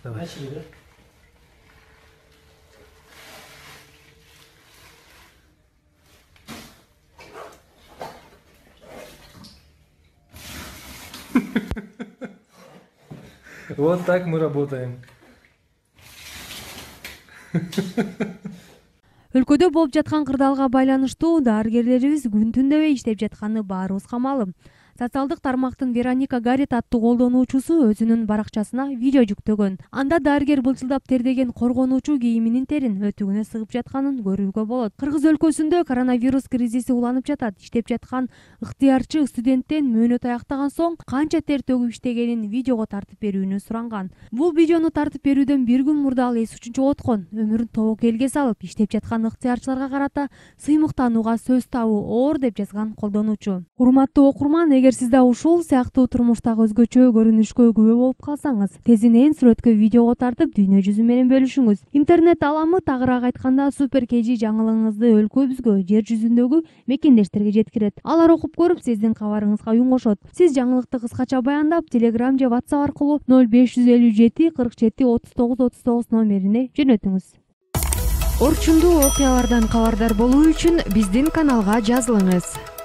Давай. Начали, да? Вот так мы работаем. Өлкөдө болуп жаткан кырдаалга байланыштуу дарыгерлерибиз күн түн дебей иштеп жатканы баарыбызга маалым. Социалдык тармактын Вероника Гарет аттуу колдонуучусу өзүнүн баракчасына видео жүктөгөн. Анда дарыгер былчылдап тердеген коргонуучу кийиминин терин өтүгүнө сыгып жатканын көрүүгө болот. Кыргыз өлкөсүндө коронавирус кризиси уланып жатат. Иштеп жаткан ыктыярчы студенттен мөөнөт аяктаган соң канча тер төгүп иштегенин видеого тартып берүүнү суранган. Бул видеону тартып берүүдөн бир күн мурда ал эс учунчу откон, өмүрүн тобокелге салып, иштеп жаткан ыктыярчыларга карата сыймыктанууга сөз табуу оор деп жазган колдонуучу. Урматтуу окурман, эгер сиз да ушул сыяктуу турмуштагы өзгөчө көрүнүшкө күбө болуп калсаңыз, тезинен сүрөткө видеого тартып дүйнө жүзү менен бөлүшүңүз. Интернет аламы тагыраак айтканда супер KG жаңылыгыңызды өлкөбүзгө, жер жүзүндөгү мекендештерге жеткирет. Алар окуп көрүп, сиздин кабарыңызга үн кошот. Сиз жаңылыкты кыскача баяндап, Telegram же WhatsApp аркылуу 0557 47 39 39 номерине жөнөтүңүз. Орчундуу окуялардан кабардар болуу үчүн биздин каналга жазылыңыз.